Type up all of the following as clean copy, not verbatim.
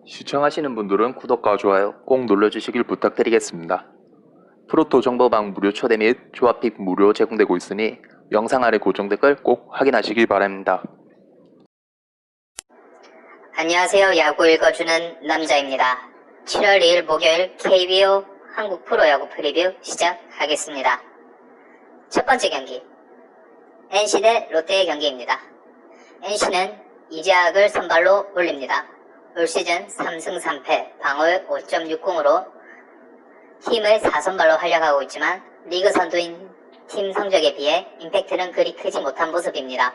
시청하시는 분들은 구독과 좋아요 꼭 눌러주시길 부탁드리겠습니다. 프로토 정보방 무료 초대 및 조합픽 무료 제공되고 있으니 영상 아래 고정 댓글 꼭 확인하시길 바랍니다. 안녕하세요. 야구 읽어주는 남자입니다. 7월 2일 목요일 KBO 한국 프로야구 프리뷰 시작하겠습니다. 첫 번째 경기, NC 대 롯데의 경기입니다. NC는 이재학을 선발로 올립니다. 올 시즌 3승 3패, 방어율 5.60으로 팀을 4선발로 활약하고 있지만 리그 선두인 팀 성적에 비해 임팩트는 그리 크지 못한 모습입니다.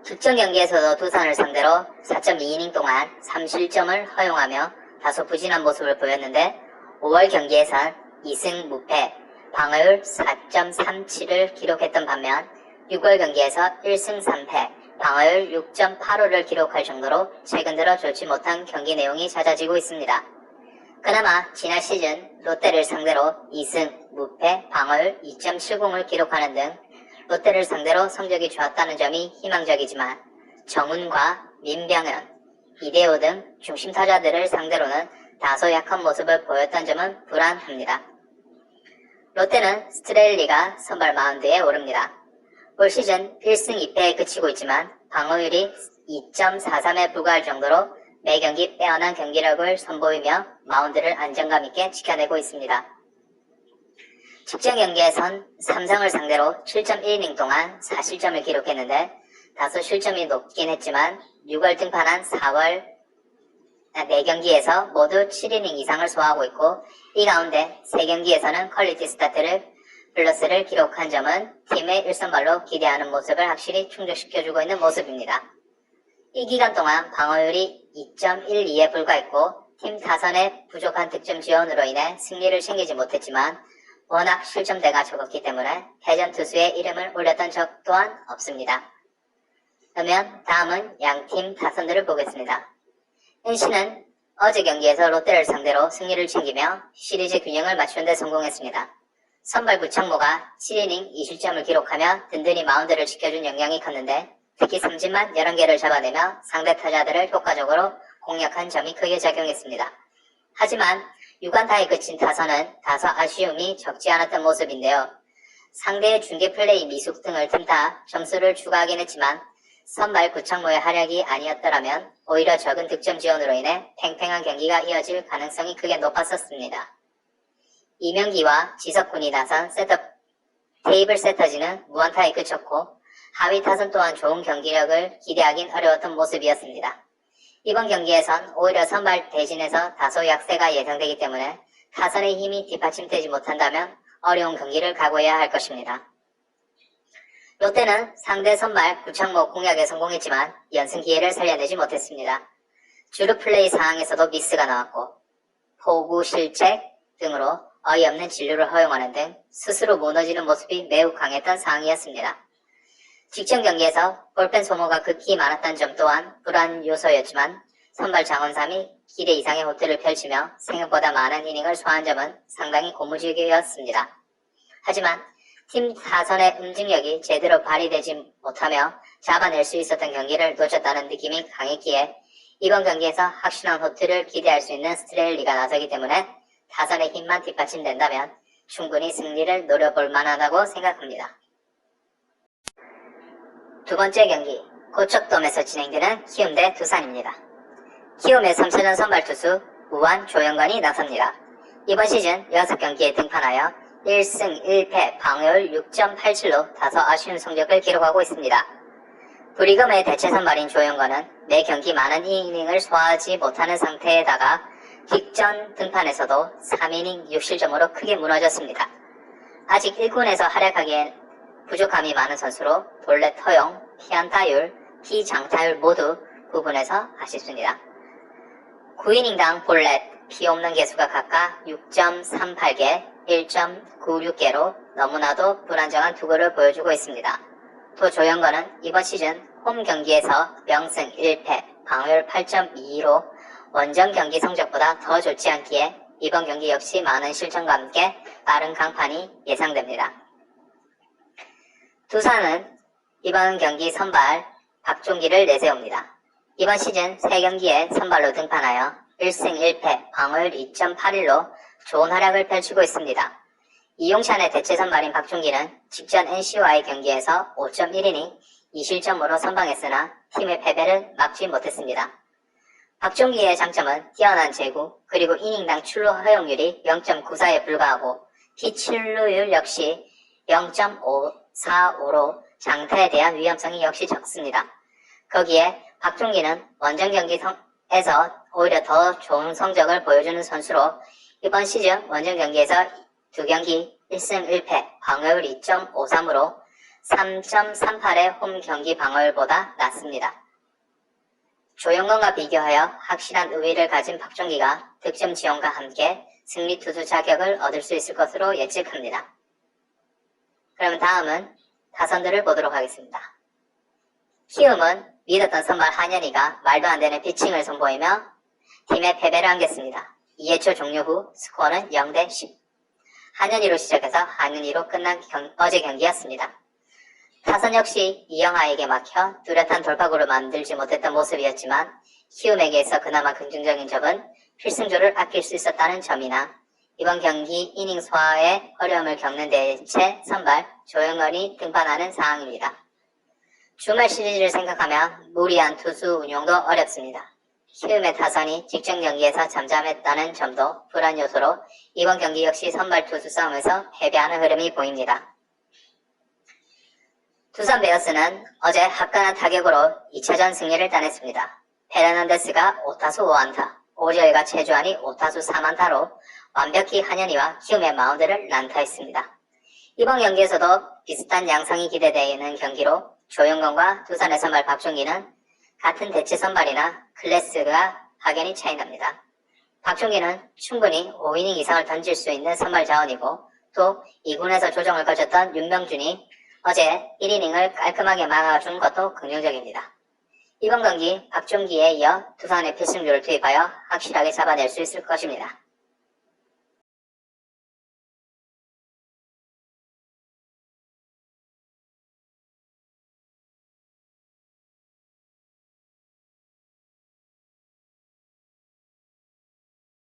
직전 경기에서도 두산을 상대로 4.2이닝 동안 3실점을 허용하며 다소 부진한 모습을 보였는데 5월 경기에선 2승 무패, 방어율 4.37을 기록했던 반면 6월 경기에서 1승 3패, 방어율 6.85를 기록할 정도로 최근 들어 좋지 못한 경기 내용이 잦아지고 있습니다. 그나마 지난 시즌 롯데를 상대로 2승 무패, 방어율 2.70을 기록하는 등 롯데를 상대로 성적이 좋았다는 점이 희망적이지만 정훈과 민병현, 이대호 등 중심 타자들을 상대로는 다소 약한 모습을 보였던 점은 불안합니다. 롯데는 스트레일리가 선발 마운드에 오릅니다. 올 시즌 1승 2패에 그치고 있지만 방어율이 2.43에 불과할 정도로 매 경기 빼어난 경기력을 선보이며 마운드를 안정감 있게 지켜내고 있습니다. 직전 경기에선 삼성을 상대로 7.1이닝 동안 4실점을 기록했는데 다소 실점이 높긴 했지만 6월 등판한 4월 4경기에서 모두 7이닝 이상을 소화하고 있고 이 가운데 3경기에서는 퀄리티 스타트를 플러스를 기록한 점은 팀의 1선발로 기대하는 모습을 확실히 충족시켜주고 있는 모습입니다. 이 기간 동안 방어율이 2.12에 불과했고 팀 타선의 부족한 득점 지원으로 인해 승리를 챙기지 못했지만 워낙 실점대가 적었기 때문에 패전 투수의 이름을 올렸던 적 또한 없습니다. 그러면 다음은 양팀 타선들을 보겠습니다. NC는 어제 경기에서 롯데를 상대로 승리를 챙기며 시리즈 균형을 맞추는 데 성공했습니다. 선발 구창모가 7이닝 2실점을 기록하며 든든히 마운드를 지켜준 영향이 컸는데 특히 삼진만 11개를 잡아내며 상대 타자들을 효과적으로 공략한 점이 크게 작용했습니다. 하지만 6안타에 그친 타선은 다소 아쉬움이 적지 않았던 모습인데요. 상대의 중계 플레이 미숙 등을 틈타 점수를 추가하긴 했지만 선발 구창모의 활약이 아니었더라면 오히려 적은 득점 지원으로 인해 팽팽한 경기가 이어질 가능성이 크게 높았었습니다. 이명기와 지석군이 나선 테이블 세터지는 무안타에 그쳤고 하위 타선 또한 좋은 경기력을 기대하긴 어려웠던 모습이었습니다. 이번 경기에선 오히려 선발 대진에서 다소 약세가 예상되기 때문에 타선의 힘이 뒷받침되지 못한다면 어려운 경기를 각오해야 할 것입니다. 롯데는 상대 선발 구창모 공략에 성공했지만 연승 기회를 살려내지 못했습니다. 주루 플레이 상황에서도 미스가 나왔고 포구 실책 등으로 어이없는 진루를 허용하는 등 스스로 무너지는 모습이 매우 강했던 상황이었습니다. 직전 경기에서 볼펜 소모가 극히 많았던 점 또한 불안 요소였지만 선발 장원삼이 기대 이상의 호투를 펼치며 생각보다 많은 이닝을 소화한 점은 상당히 고무적이었습니다. 하지만 팀 타선의 응징력이 제대로 발휘되지 못하며 잡아낼 수 있었던 경기를 놓쳤다는 느낌이 강했기에 이번 경기에서 확실한 호투를 기대할 수 있는 스트레일리가 나서기 때문에 타선의 힘만 뒷받침된다면 충분히 승리를 노려볼 만하다고 생각합니다. 두 번째 경기, 고척돔에서 진행되는 키움 대 두산입니다. 키움의 3차전 선발 투수 우완 조영관이 나섭니다. 이번 시즌 6경기에 등판하여 1승 1패, 방어율 6.87로 다소 아쉬운 성적을 기록하고 있습니다. 브리검의 대체 선발인 조영관은 매 경기 많은 이닝을 소화하지 못하는 상태에다가 직전 등판에서도 3이닝 6실점으로 크게 무너졌습니다. 아직 1군에서 활약하기엔 부족함이 많은 선수로 볼넷 허용, 피안타율, 피장타율 모두 구분해서 아쉽습니다. 9이닝당 볼넷, 피 없는 개수가 각각 6.38개, 1.96개로 너무나도 불안정한 투구를 보여주고 있습니다. 또 조영건은 이번 시즌 홈 경기에서 명승 1패, 방어율 8.22로 원정 경기 성적보다 더 좋지 않기에 이번 경기 역시 많은 실점과 함께 빠른 강판이 예상됩니다. 두산은 이번 경기 선발 박종기를 내세웁니다. 이번 시즌 3경기에 선발로 등판하여 1승 1패, 방어율 2.81로 좋은 활약을 펼치고 있습니다. 이용찬의 대체 선발인 박종기는 직전 NC와의 경기에서 5.1이닝 2실점으로 선방했으나 팀의 패배를 막지 못했습니다. 박종기의 장점은 뛰어난 제구, 그리고 이닝당 출루 허용률이 0.94에 불과하고 피출루율 역시 0.545로 장타에 대한 위험성이 역시 적습니다. 거기에 박종기는 원정 경기에서 오히려 더 좋은 성적을 보여주는 선수로 이번 시즌 원정 경기에서 2경기 1승 1패, 방어율 2.53으로 3.38의 홈 경기 방어율보다 낮습니다. 조용건과 비교하여 확실한 우위를 가진 박종기가 득점 지원과 함께 승리 투수 자격을 얻을 수 있을 것으로 예측합니다. 그럼 다음은 타선들을 보도록 하겠습니다. 키움은 믿었던 선발 한현희가 말도 안 되는 피칭을 선보이며 팀의 패배를 안겼습니다. 2회초 종료 후 스코어는 0대10. 한현희로 시작해서 한현희로 끝난 어제 경기였습니다. 타선 역시 이영하에게 막혀 뚜렷한 돌파구를 만들지 못했던 모습이었지만 키움에게서 그나마 긍정적인 점은 필승조를 아낄 수 있었다는 점이나 이번 경기 이닝 소화에 어려움을 겪는 대체 선발 조영건이 등판하는 상황입니다. 주말 시리즈를 생각하면 무리한 투수 운용도 어렵습니다. 키움의 타선이 직전 경기에서 잠잠했다는 점도 불안 요소로 이번 경기 역시 선발 투수 싸움에서 패배하는 흐름이 보입니다. 두산 베어스는 어제 화끈한 타격으로 2차전 승리를 따냈습니다. 페르난데스가 5타수 5안타, 오리엘과 최주환이 5타수 3안타로 완벽히 한현희와 키움의 마운드를 난타했습니다. 이번 경기에서도 비슷한 양상이 기대되는 경기로 조영건과 두산의 선발 박종기는 같은 대체 선발이나 클래스가 확연히 차이납니다. 박종기는 충분히 5이닝 이상을 던질 수 있는 선발 자원이고 또 2군에서 조정을 거쳤던 윤명준이 어제 1이닝을 깔끔하게 막아준 것도 긍정적입니다. 이번 경기 박종기에 이어 두산의 필승조를 투입하여 확실하게 잡아낼 수 있을 것입니다.